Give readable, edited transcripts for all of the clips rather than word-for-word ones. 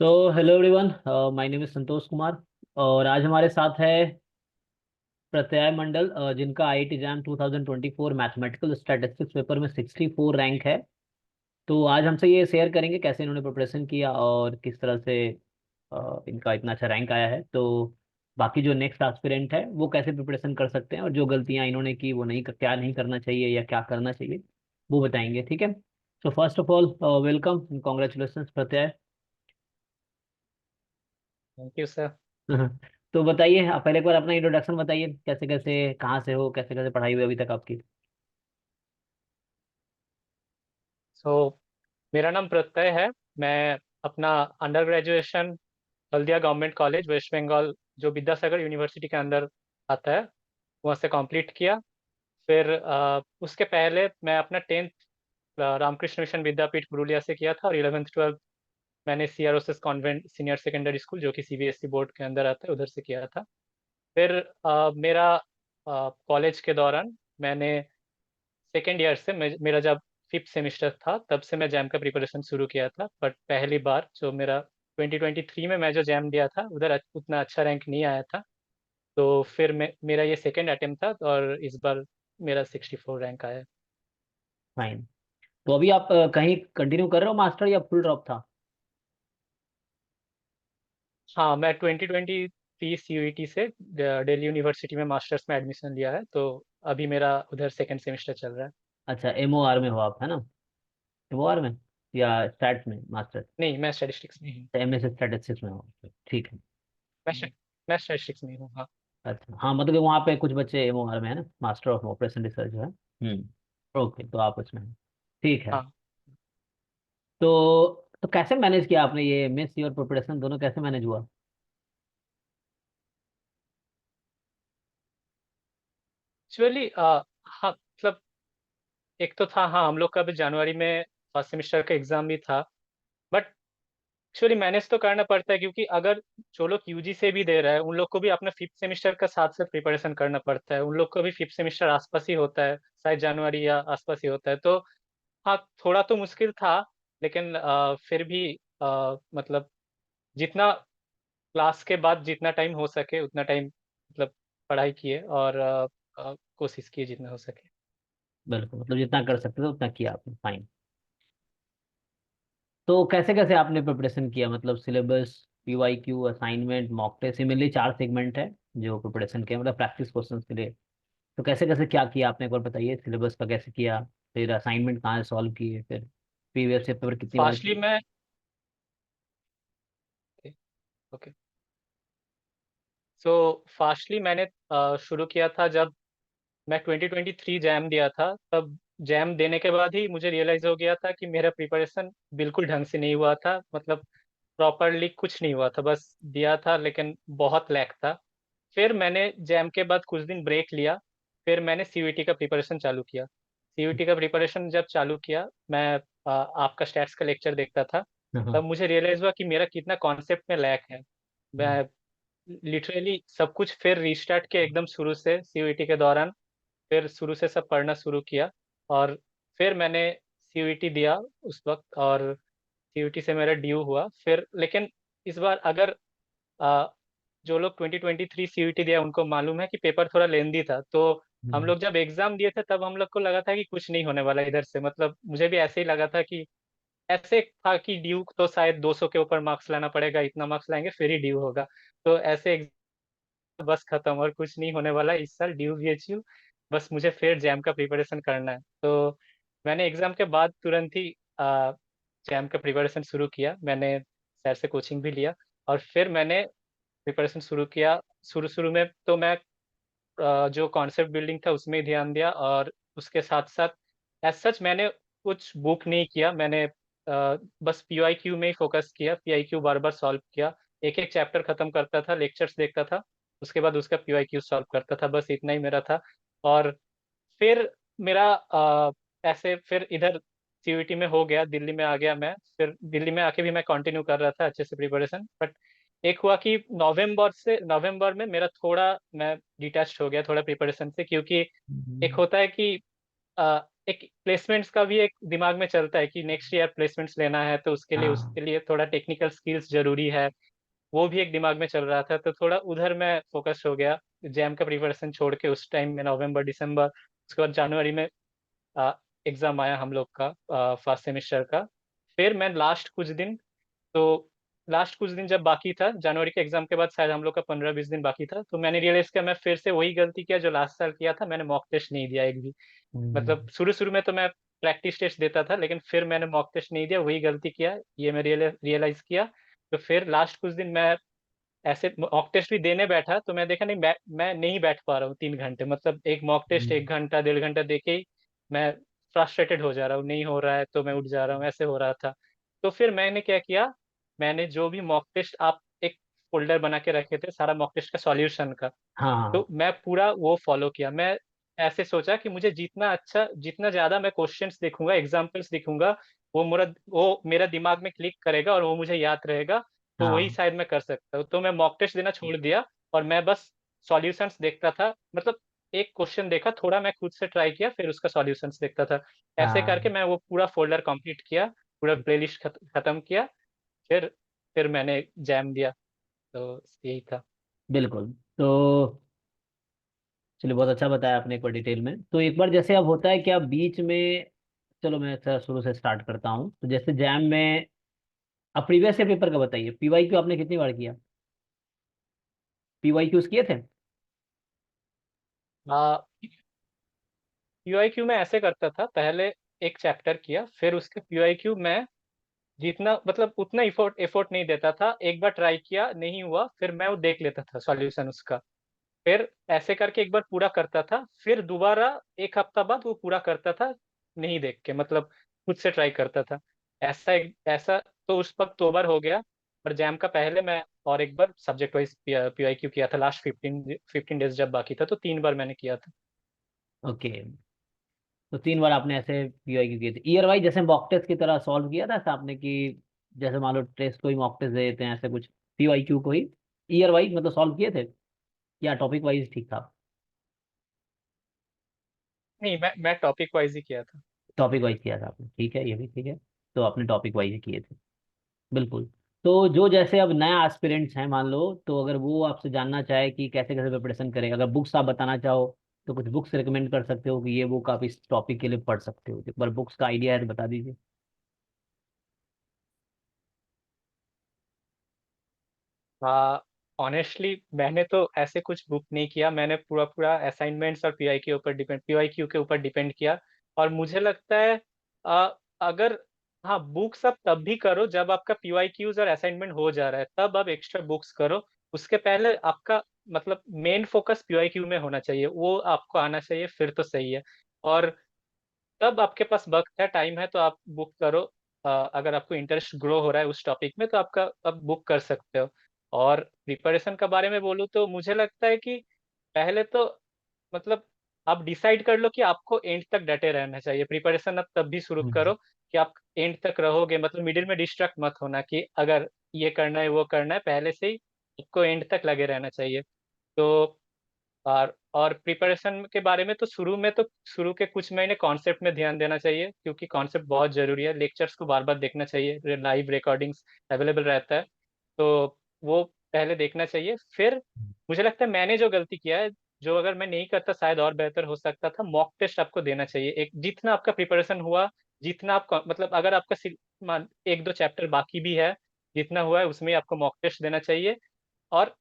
तो hello everyone, my name is Santosh Kumar. और आज हमारे साथ है प्रत्यय मंडल, जिनका IIT JAM 2024 mathematical statistics paper में 64 रैंक है। तो आज हमसे ये शेयर करेंगे कैसे इन्होंने प्रिपरेशन किया और किस तरह से इनका इतना अच्छा रैंक आया है। तो बाकी जो नेक्स्ट एस्पिरेंट है वो कैसे प्रिपरेशन कर सकते हैं और जो गलतियां इन्होंने की वो नहीं, क्या नहीं करना चाहिए या क्या करना चाहिए वो बताएंगे। ठीक है। So first of all, welcome, congratulation Pratyay. Thank you sir. तो बताइए, आप पहले एक बार अपना इंट्रोडक्शन बताइए, कैसे कैसे कहाँ से हो, कैसे कैसे पढ़ाई हुई अभी तक आपकी। सो मेरा नाम प्रत्यय है। मैं अपना under graduation Haldia government college West Bengal, जो विद्यासागर यूनिवर्सिटी के अंदर आता है, वहाँ से कंप्लीट किया। फिर उसके पहले मैं अपना 10th रामकृष्ण मिशन विद्यापीठ पुरुलिया से किया था, और 11th 12th मैंने CROSS convent senior secondary school, जो कि CBSE बोर्ड के अंदर आता है, उधर से किया था। फिर मेरा कॉलेज के दौरान मैंने सेकेंड ईयर से मेरा जब 5th सेमेस्टर था, तब से मैं जैम का प्रिपरेशन शुरू किया था। बट पहली बार जो मेरा 2023 में मैं जो जैम दिया था, उधर उतना अच्छा रैंक नहीं आया था। तो फिर मेरा ये सेकेंड अटेम्प्ट था, और इस बार मेरा 64 रैंक आया। फाइन। तो अभी आप कहीं कंटिन्यू कर रहे हो मास्टर या फुल ड्रॉप था? हाँ, मैं 2023 CUET से दिल्ली यूनिवर्सिटी में मास्टर्स में एडमिशन लिया है, तो अभी मेरा उधर सेकेंड सेमेस्टर चल रहा है। अच्छा, एमओआर में हो आप, है ना? एमओआर में या स्टैट्स में मास्टर? नहीं, मैं स्टैटिस्टिक्स में हूँ। एमएस स्टैटिस्टिक्स में हो? ठीक है। मैं मैं स्टैटिस्टिक्स में हूँ, हाँ। अच्छा, हाँ, मतलब कि वहाँ पे कुछ बच्चे एमओआर में है ना, मास्टर ऑफ ऑपरेशन रिसर्च है। ओके, तो आप उसमें हैं। ठीक है। हाँ, तो कैसे मैनेज किया आपने ये मेंस और प्रिपरेशन दोनों, कैसे मैनेज हुआ? एक्चुअली हाँ, मतलब एक तो था, हाँ, हम लोग का भी जनवरी में फर्स्ट सेमेस्टर का एग्जाम भी था। बट एक्चुअली मैनेज तो करना पड़ता है, क्योंकि अगर जो लोग यूजी से भी दे रहे हैं, उन लोग को भी अपना 5th सेमेस्टर का साथ साथ प्रिपरेशन करना पड़ता है। उन लोग को भी 5th सेमेस्टर आसपास ही होता है, शायद जनवरी या आसपास ही होता है। तो हाँ, थोड़ा तो मुश्किल था, लेकिन फिर भी मतलब जितना क्लास के बाद जितना टाइम हो सके उतना टाइम, मतलब पढ़ाई किए, और कोशिश की जितना हो सके। बिल्कुल, मतलब जितना कर सकते थे उतना किया आपने। फाइन। तो कैसे कैसे आपने प्रिपरेशन किया, मतलब syllabus, PYQ, assignment, mock test, similarly 4 segment है जो प्रिपरेशन किया, मतलब प्रैक्टिस क्वेश्चंस के लिए। तो कैसे कैसे क्या किया आपने, एक बार बताइए। सिलेबस का कैसे किया, फिर असाइनमेंट कहाँ से सॉल्व किए, फिर प्रीवियस पेपर कितनी बार फास्टली किए? मैं ओके, सो फास्टली मैंने शुरू किया था जब मैं 2023 जैम दिया था। तब जैम देने के बाद ही मुझे रियलाइज हो गया था कि मेरा प्रिपरेशन बिल्कुल ढंग से नहीं हुआ था। मतलब प्रॉपरली कुछ नहीं हुआ था, बस दिया था लेकिन बहुत लैक था। फिर मैंने जैम के बाद कुछ दिन ब्रेक लिया। फिर मैंने CUET का प्रिपरेशन चालू किया। CUET का प्रिपरेशन जब चालू किया, मैं आपका स्टैट्स का लेक्चर देखता था। हाँ। तब मुझे रियलाइज हुआ कि मेरा कितना कॉन्सेप्ट में लैक है। मैं लिटरली सब कुछ फिर रीस्टार्ट किया एकदम शुरू से CUET के दौरान। फिर शुरू से सब पढ़ना शुरू किया, और फिर मैंने CUET दिया उस वक्त, और CUET से मेरा ड्यू हुआ। फिर लेकिन इस बार अगर आ, जो लोग 2023 CUET दिया, उनको मालूम है कि पेपर थोड़ा लेंदी था। तो हम हम्म। लोग जब एग्जाम दिए थे, तब हम लोग को लगा था कि कुछ नहीं होने वाला इधर से। मतलब मुझे भी ऐसे ही लगा था कि ऐसे था कि ड्यू तो शायद 200 के ऊपर मार्क्स लाना पड़ेगा, इतना मार्क्स लाएंगे फिर ही ड्यू होगा। तो ऐसे बस खत्म, और कुछ नहीं होने वाला इस साल ड्यू VHU। बस मुझे फिर जैम का प्रिपरेशन करना है। तो मैंने एग्जाम के बाद तुरंत ही जैम का प्रिपरेशन शुरू किया। मैंने सर से कोचिंग भी लिया, और फिर मैंने प्रिपरेशन शुरू किया। शुरू शुरू में तो मैं जो कॉन्सेप्ट बिल्डिंग था उसमें ही ध्यान दिया, और उसके साथ साथ एज सच मैंने कुछ बुक नहीं किया। मैंने बस PYQ में ही फोकस किया, PIQ बार बार सॉल्व किया। एक एक चैप्टर खत्म करता था, लेक्चर्स देखता था, उसके बाद उसका PYQ सॉल्व करता था। बस इतना ही मेरा था। और फिर मेरा ऐसे फिर इधर CUET में हो गया, दिल्ली में आ गया मैं। फिर दिल्ली में आके भी मैं कंटिन्यू कर रहा था अच्छे से प्रिपरेशन। बट एक हुआ कि नवंबर में मेरा थोड़ा मैं डिटैच हो गया थोड़ा प्रिपरेशन से, क्योंकि एक हम्म। होता है कि एक प्लेसमेंट्स का भी एक दिमाग में चलता है कि नेक्स्ट ईयर प्लेसमेंट्स लेना है, तो हाँ। उसके लिए थोड़ा टेक्निकल स्किल्स जरूरी है। वो भी एक दिमाग में चल रहा था, तो थोड़ा उधर मैं फोकस हो गया। जैम का प्रिपरेशन छोड़ के उस टाइम में नवंबर दिसंबर, उसके बाद जनवरी में एग्जाम आया हम लोग का फर्स्ट सेमेस्टर का। फिर मैं तो लास्ट कुछ दिन जब बाकी था जनवरी के एग्जाम के बाद, शायद हम लोग का 15-20 दिन बाकी था, तो मैंने रियलाइज किया मैं फिर से वही गलती किया जो लास्ट साल किया था। मैंने मॉक टेस्ट नहीं दिया एक भी। हम्म। मतलब शुरू शुरू में तो मैं प्रैक्टिस टेस्ट देता था, लेकिन फिर मैंने मॉक टेस्ट नहीं दिया, वही गलती किया, ये मैं रियलाइज किया। तो फिर लास्ट कुछ दिन मैं ऐसे मॉक टेस्ट भी देने बैठा, तो मैं देखा नहीं, मैं नहीं बैठ पा रहा हूँ 3 घंटे। मतलब एक मॉक टेस्ट हम्म। 1 घंटा 1.5 घंटा दे के ही मैं फ्रस्ट्रेटेड हो जा रहा हूँ, नहीं हो रहा है तो मैं उठ जा रहा हूँ, ऐसे हो रहा था। तो फिर मैंने क्या किया, मैंने जो भी मॉक टेस्ट आप एक फोल्डर बना के रखे थे सारा मॉक टेस्ट का सॉल्यूशन का, हाँ। तो मैं पूरा वो फॉलो किया। मैं ऐसे सोचा कि मुझे जितना ज्यादा मैं क्वेश्चंस देखूंगा, एग्जांपल्स देखूंगा, वो मेरा दिमाग में क्लिक करेगा और वो मुझे याद रहेगा। तो वही हाँ। शायद मैं कर सकता हूँ। तो मैं मॉक टेस्ट देना छोड़ दिया और मैं बस सॉल्यूशंस देखता था। मतलब एक क्वेश्चन देखा, थोड़ा मैं खुद से ट्राई किया, फिर उसका सॉल्यूशंस देखता था। ऐसे करके हाँ। मैं वो पूरा फोल्डर कंप्लीट किया, पूरा प्लेलिस्ट खत्म किया। फिर फिर मैंने जैम दिया। तो यही था। बिल्कुल। तो चलिए, बहुत अच्छा बताया आपने एक बार डिटेल में। तो एक बार जैसे अब होता है कि आप बीच में, चलो मैं सर शुरू से स्टार्ट करता हूँ। तो जैसे जैम में अब प्रीवियस ईयर पेपर का बताइए, पीवाई क्यू आपने कितनी बार किया? पीवाई क्यूज किए थे? पीवाईक्यू में ऐसे करता था, पहले एक चैप्टर किया, फिर उसके पीवाईक्यू में जितना मतलब उतना एफोर्ट नहीं देता था। एक बार ट्राई किया, नहीं हुआ, फिर मैं वो देख लेता था सॉल्यूशन उसका। फिर ऐसे करके एक बार पूरा करता था, फिर दोबारा एक हफ्ता बाद वो पूरा करता था, नहीं देख के, मतलब खुद से ट्राई करता था। ऐसा तो उस वक्त 2 बार हो गया। पर जैम का पहले मैं और एक बार सब्जेक्ट वाइज पीवाईक्यू किया था, लास्ट 15 डेज जब बाकी था, तो 3 बार मैंने किया था। ओके। तो 3 बार आपने ऐसे पीवाई क्यू किए थे ईयर वाइज, जैसे मॉक टेस्ट की तरह सॉल्व किया था ऐसा आपने कि जैसे मान लो टेस्ट को ही मॉक टेस्ट दे देते हैं ऐसे कुछ, पीवाई क्यू को ही ईयर वाइज मतलब सॉल्व किए थे, या टॉपिक वाइज ठीक था? नहीं, मैं टॉपिक वाइज ही किया था। टॉपिक वाइज किया था आपने, ठीक है, ये भी ठीक है। तो आपने टॉपिक वाइज ही किए थे। बिल्कुल। तो जो जैसे अब नया एस्पिरेंट्स हैं मान लो, तो अगर वो आपसे जानना चाहे कि कैसे कैसे प्रिपरेशन करें, अगर बुक्स आप बताना चाहो तो कुछ बुक्स रिकमेंड कर सकते हो कि ये बुक आप इस टॉपिक के लिए पढ़ सकते हो, एक बार बुक्स का आइडिया है तो बता दीजिए। हाँ, ऑनेस्टली मैंने तो ऐसे कुछ बुक नहीं किया। मैंने पूरा पूरा असाइनमेंट्स और पीवाईक्यू के ऊपर डिपेंड किया। और मुझे लगता है अगर, हाँ, बुक्स आप तब भी करो जब आपका पीवाईक्यूज और असाइनमेंट हो जा रहा है, तब आप एक्स्ट्रा बुक्स करो। उसके पहले आपका मतलब मेन फोकस पीवाईक्यू में होना चाहिए, वो आपको आना चाहिए, फिर तो सही है। और तब आपके पास वक्त है, टाइम है, तो आप बुक करो। अगर आपको इंटरेस्ट ग्रो हो रहा है उस टॉपिक में, तो आपका अब बुक कर सकते हो। और प्रिपरेशन का बारे में बोलूँ तो मुझे लगता है कि पहले तो मतलब आप डिसाइड कर लो कि आपको एंड तक डटे रहना चाहिए। प्रिपरेशन अब तब भी शुरू हम्म। करो कि आप एंड तक रहोगे, मतलब मिडिल में डिस्ट्रैक्ट मत होना कि अगर ये करना है वो करना है, पहले से ही आपको एंड तक लगे रहना चाहिए। तो और प्रिपरेशन के बारे में तो शुरू के कुछ महीने कॉन्सेप्ट में ध्यान देना चाहिए, क्योंकि कॉन्सेप्ट बहुत जरूरी है। लेक्चर्स को बार बार देखना चाहिए, लाइव रिकॉर्डिंग्स अवेलेबल रहता है, तो वो पहले देखना चाहिए। फिर मुझे लगता है मैंने जो गलती किया है, जो अगर मैं नहीं करता शायद और बेहतर हो सकता था, मॉक टेस्ट आपको देना चाहिए। एक जितना आपका प्रिपरेशन हुआ, जितना आप मतलब अगर आपका 1-2 चैप्टर बाकी भी है, जितना हुआ है उसमें आपको मॉक टेस्ट देना चाहिए। और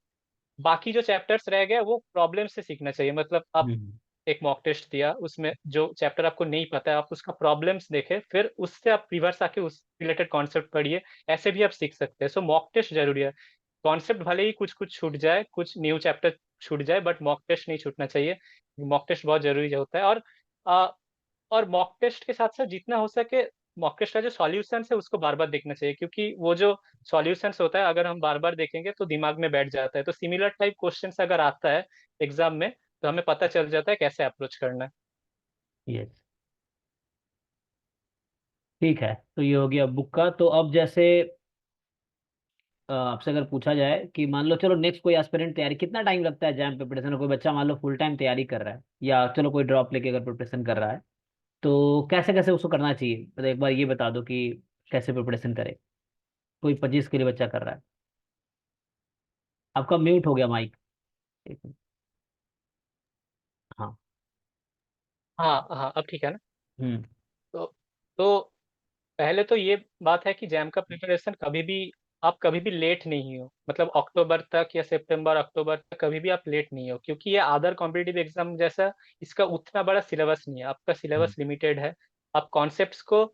बाकी जो चैप्टर्स रह गए वो प्रॉब्लम से सीखना चाहिए। मतलब आप हम्म। एक मॉक टेस्ट दिया, उसमें जो चैप्टर आपको नहीं पता है आप उसका प्रॉब्लम्स देखें, फिर उससे आप रिवर्स आके उस रिलेटेड कॉन्सेप्ट पढ़िए। ऐसे भी आप सीख सकते हैं। सो मॉक टेस्ट जरूरी है। कॉन्सेप्ट भले ही कुछ कुछ छूट जाए, कुछ न्यू चैप्टर छूट जाए, बट मॉक टेस्ट नहीं छूटना चाहिए। मॉक टेस्ट बहुत जरूरी होता है। आ, और मॉक टेस्ट के साथ साथ जितना हो सके, मॉक टेस्ट का जो सॉल्यूशन है उसको बार बार देखना चाहिए, क्योंकि वो जो सॉल्यूशंस होता है अगर हम बार बार देखेंगे तो दिमाग में बैठ जाता है। तो सिमिलर टाइप क्वेश्चंस अगर आता है एग्जाम में, तो हमें पता चल जाता है कैसे अप्रोच करना है। यस। ठीक है, तो ये हो गया बुक का। तो अब जैसे आपसे अगर पूछा जाए कि मान लो चलो नेक्स्ट कोई एस्पिरेंट तैयारी, कितना टाइम लगता है जैम प्रिपरेशन में? कोई बच्चा मान लो फुल टाइम तैयारी कर रहा है, या चलो कोई ड्रॉप लेके अगर प्रिपरेशन कर रहा है, तो कैसे कैसे उसको करना चाहिए, मतलब एक बार ये बता दो कि कैसे प्रिपरेशन करे। कोई 25 के लिए बच्चा कर रहा है। आपका म्यूट हो गया माइक। एक मिनट। हाँ। हाँ हाँ, अब ठीक है ना? हम्म। तो तो पहले तो ये बात है कि जैम का प्रिपरेशन कभी भी, आप कभी भी लेट नहीं हो, मतलब अक्टूबर तक या सितंबर अक्टूबर तक कभी भी आप लेट नहीं हो, क्योंकि ये अदर कॉम्पिटिटिव एग्जाम जैसा इसका उतना बड़ा सिलेबस नहीं है, आपका हम्म। सिलेबस लिमिटेड है। आप कॉन्सेप्ट्स को,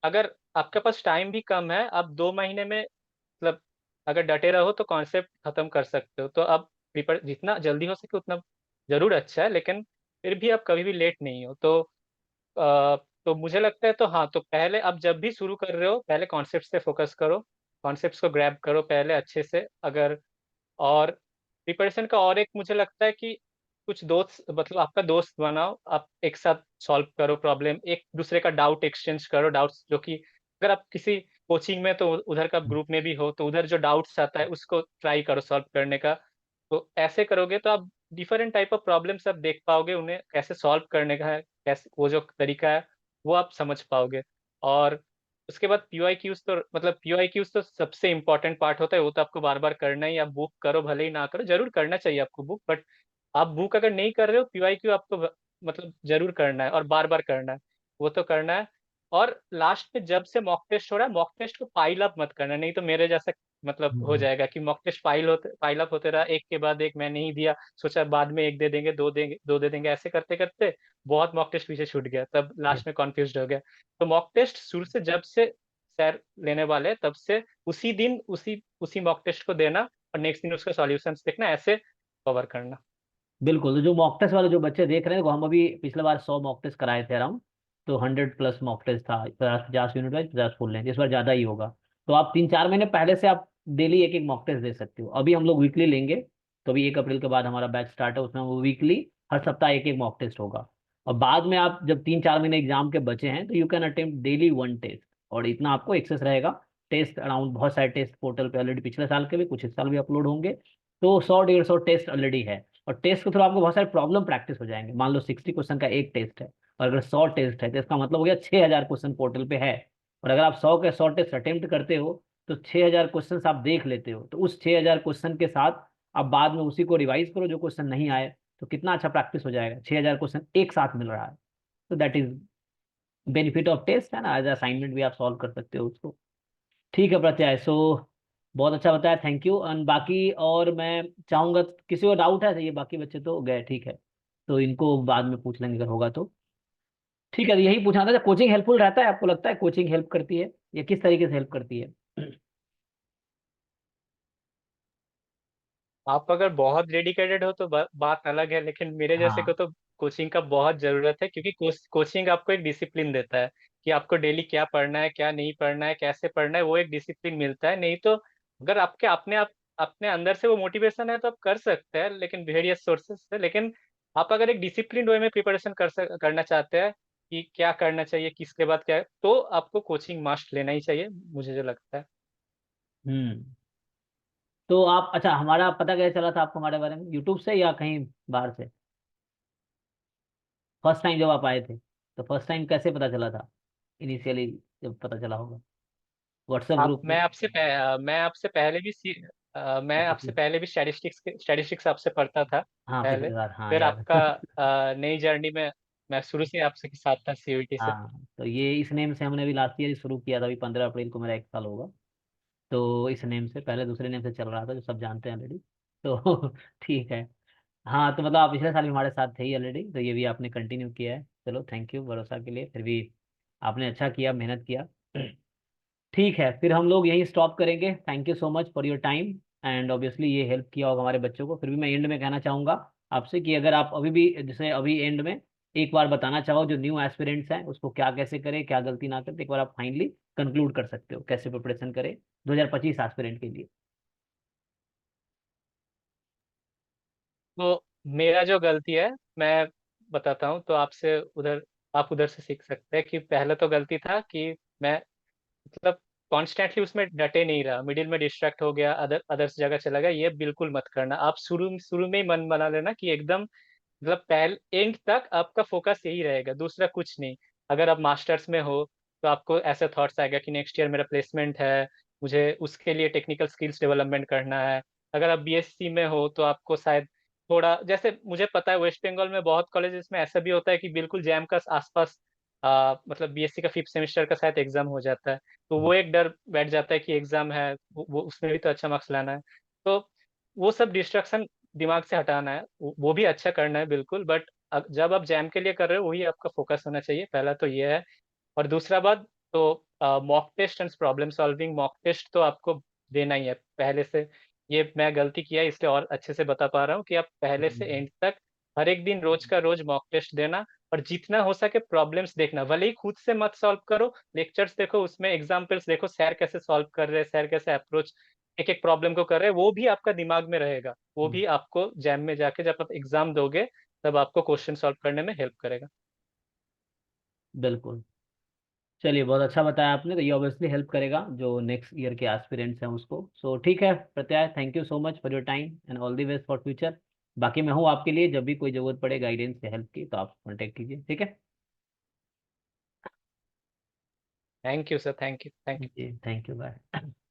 अगर आपके पास टाइम भी कम है, आप 2 महीने में, मतलब अगर डटे रहो तो कॉन्सेप्ट खत्म कर सकते हो। तो आप प्रिपेयर जितना जल्दी हो सके उतना जरूर अच्छा है, लेकिन फिर भी आप कभी भी लेट नहीं हो। तो मुझे लगता है, तो हाँ, तो पहले आप जब भी शुरू कर रहे हो पहले कॉन्सेप्ट से फोकस करो, कॉन्सेप्ट्स को ग्रैब करो पहले अच्छे से। अगर और प्रिपरेशन का और एक मुझे लगता है कि कुछ दोस्त, मतलब आपका दोस्त बनाओ, आप एक साथ सॉल्व करो प्रॉब्लम, एक दूसरे का डाउट एक्सचेंज करो, डाउट्स जो कि अगर आप किसी कोचिंग में तो उधर का ग्रुप में भी हो, तो उधर जो डाउट्स आता है उसको ट्राई करो सॉल्व करने का। तो ऐसे करोगे तो आप डिफरेंट टाइप ऑफ प्रॉब्लम्स आप देख पाओगे, उन्हें कैसे सॉल्व करने का है, कैसे वो जो तरीका है वो आप समझ पाओगे। और उसके बाद पीवाईक्यूज, तो मतलब पीवाईक्यूज तो सबसे इम्पोर्टेंट पार्ट होता है, वो तो आपको बार बार करना ही, आप बुक करो भले ही ना करो, जरूर करना चाहिए आपको बुक, बट आप बुक अगर नहीं कर रहे हो, पीवाईक्यू आपको मतलब जरूर करना है और बार बार करना है, वो तो करना है। और लास्ट में जब से मॉक टेस्ट हो रहा है, मॉक टेस्ट को पाइल अप मत करना, नहीं तो मेरे जैसा मतलब हो हम्म। जाएगा कि मॉक टेस्ट पाइल अप होते रहा, एक के बाद एक, मैं नहीं दिया, सोचा बाद में एक दे देंगे, दो दे देंगे, ऐसे करते करते बहुत मॉक टेस्ट पीछे छूट गया, तब लास्ट में कॉन्फ्यूज हो गया। तो मॉक टेस्ट शुरू से जब से सर लेने वाले हैं, तब से उसी दिन उसी उसी मॉक टेस्ट को देना, और नेक्स्ट दिन उसका सॉल्यूशंस देखना, ऐसे कवर करना। बिल्कुल। तो जो मॉक टेस्ट वाले जो बच्चे देख रहे हैं, वो हम अभी पिछले बार 100 मॉक टेस्ट कराए थे अराउंड। तो 100+ मॉक टेस्ट था, 50 50 यूनिट वाइज, 50 फुल लेंथ, इस बार ज़्यादा ही होगा। तो आप 3 4 महीने पहले से आप डेली एक एक मॉक टेस्ट दे सकते हो। अभी हम लोग वीकली लेंगे। तो अभी 1 अप्रैल के बाद हमारा बैच स्टार्ट है, उसमें वो वीकली हर सप्ताह एक एक मॉक टेस्ट होगा। और बाद में आप जब 3 4 महीने एग्जाम के बचे हैं, तो you can attempt daily 1 test. और इतना आपको एक्सेस रहेगा। टेस्ट अराउंड बहुत सारे टेस्ट पोर्टल पे ऑलरेडी, पिछले साल के भी, कुछ इस साल भी अपलोड होंगे। तो 100 150 टेस्ट ऑलरेडी है। और टेस्ट के थ्रू आपको बहुत सारे प्रॉब्लम प्रैक्टिस हो जाएंगे। मान लो 60 क्वेश्चन का एक टेस्ट है, और अगर 100 टेस्ट है, तो इसका मतलब हो गया 6,000 क्वेश्चन पोर्टल पे है। और अगर आप 100 के 100 टेस्ट अटेम्प्ट करते हो, तो 6,000 क्वेश्चन आप देख लेते हो। तो उस 6,000 क्वेश्चन के साथ आप बाद में उसी को रिवाइज करो, जो क्वेश्चन नहीं आए। तो कितना अच्छा प्रैक्टिस हो जाएगा, 6,000 क्वेश्चन एक साथ मिल रहा है। तो that is benefit of test, है ना। एज असाइनमेंट भी आप सॉल्व कर सकते हो उसको। ठीक है प्रत्यय। सो बहुत अच्छा बताया, थैंक यू। एंड बाकी और मैं चाहूंगा, किसी को डाउट है तो ये, बाकी बच्चे तो गए, ठीक है। तो इनको बाद में पूछ लेंगे अगर होगा तो। ठीक है, तो यही पूछना था, कोचिंग हेल्पफुल रहता है, आपको लगता है कोचिंग हेल्प करती है, या किस तरीके से हेल्प करती है? आप अगर बहुत डेडिकेटेड हो तो बात अलग है, लेकिन मेरे जैसे को हाँ। तो कोचिंग का बहुत जरूरत है, क्योंकि कोचिंग आपको एक डिसिप्लिन देता है कि आपको डेली क्या पढ़ना है, क्या नहीं पढ़ना है, कैसे पढ़ना है, वो एक डिसिप्लिन मिलता है। नहीं तो अगर आपके अपने आप अपने अंदर से वो मोटिवेशन है तो आप कर सकते हैं, लेकिन वेरियस सोर्सेस से। लेकिन आप अगर एक डिसिप्लिन वे में प्रिपरेशन करना चाहते हैं कि क्या करना चाहिए, किसके बाद क्या, तो आपको कोचिंग मस्ट लेना ही चाहिए, मुझे जो लगता है। हम्म। तो आप, अच्छा, हमारा पता कैसे चला था आपको हमारे बारे में, यूट्यूब से या कहीं बाहर से? फर्स्ट टाइम जब आप आए थे, तो फर्स्ट टाइम कैसे पता चला था? इनिशियली जब पता चला होगा, व्हाट्सएप आप ग्रुप में? मैं अच्छा आपसे ठीक। पहले भी स्टैटिस्टिक्स आपसे पढ़ता था हाँ, पहले। पिछली बार, हाँ फिर याद आपका है। नई जर्नी में मैं शुरू से आपसे के साथ था, सीयूईटी से। हाँ, तो ये इस नेम से हमने भी लास्ट ईयर शुरू किया था, अभी 15 अप्रैल को मेरा 1 साल होगा। तो इस नेम से, पहले दूसरे नेम से चल रहा था, जो सब जानते हैं ऑलरेडी। तो ठीक है। हाँ, तो मतलब आप पिछले साल भी हमारे साथ थे ही ऑलरेडी, तो ये भी आपने कंटिन्यू किया है, चलो थैंक यू भरोसा के लिए। फिर भी आपने अच्छा किया, मेहनत किया। ठीक है, फिर हम लोग यहीं स्टॉप करेंगे। Thank you so much for your time. And obviously ये हेल्प किया होगा हमारे बच्चों को। फिर भी मैं एंड में कहना चाहूँगा आपसे कि अगर आप अभी भी, जैसे अभी एंड में एक बार बताना चाहो, जो न्यू एस्पिरेंट्स हैं उसको क्या कैसे करें, क्या गलती ना करें, तो एक बार आप फाइनली कंक्लूड कर सकते हो कैसे प्रिपरेशन करें 2025 एस्पिरेंट के लिए। तो मेरा जो गलती है मैं बताता हूँ, तो आपसे उधर आप उधर से सीख सकते हैं कि पहले तो गलती था कि मैं मतलब कॉन्स्टेंटली उसमें डटे नहीं रहा, मिडिल में डिस्ट्रैक्ट हो गया, अदर्स जगह चला गया, ये बिल्कुल मत करना। आप शुरू शुरू में ही मन बना लेना कि एकदम मतलब पहले एंड तक आपका फोकस यही रहेगा, दूसरा कुछ नहीं। अगर आप मास्टर्स में हो तो आपको ऐसे थॉट्स आएगा कि नेक्स्ट ईयर मेरा प्लेसमेंट है, मुझे उसके लिए टेक्निकल स्किल्स डेवलपमेंट करना है। अगर आप बीएससी में हो तो आपको शायद थोड़ा, जैसे मुझे पता है वेस्ट बंगाल में बहुत कॉलेजेस में ऐसा भी होता है कि बिल्कुल जैम का आसपास मतलब बीएससी का 5th सेमेस्टर का शायद एग्जाम हो जाता है, तो वो एक डर बैठ जाता है कि एग्जाम है, वो उसमें भी तो अच्छा मार्क्स लाना है। तो वो सब डिस्ट्रक्शन दिमाग से हटाना है, वो भी अच्छा करना है बिल्कुल, बट जब आप जैम के लिए कर रहे हो वही आपका फोकस होना चाहिए, पहला तो ये है। और दूसरा बात, तो mock test and problem solving, mock test तो आपको देना ही है पहले से। ये मैं गलती किया इसलिए और अच्छे से बता पा रहा हूँ कि आप पहले से एंड तक हर एक दिन रोज का रोज मॉक टेस्ट देना, और जितना हो सके प्रॉब्लम्स देखना, भले ही खुद से मत सॉल्व करो, लेक्चर्स देखो, उसमें एग्जाम्पल्स देखो, सर कैसे सॉल्व कर रहे हैं, सर कैसे अप्रोच एक एक प्रॉब्लम को कर रहे हैं, वो भी आपका दिमाग में रहेगा, वो भी आपको जैम में जाके जब आप एग्जाम दोगे तब आपको क्वेश्चन सॉल्व करने में हेल्प करेगा। बिल्कुल। चलिए, बहुत अच्छा बताया आपने। तो ये ऑब्वियसली हेल्प करेगा जो नेक्स्ट ईयर के एस्पिरेंट्स हैं उसको। सो ठीक है प्रत्यय, thank you so much for your time and all the best for future. बाकी मैं हूँ आपके लिए, जब भी कोई ज़रूरत पड़े गाइडेंस या हेल्प की तो आप कॉन्टेक्ट कीजिए, ठीक है। Thank you sir, thank you, thank you. जी थैंक यू, बाय।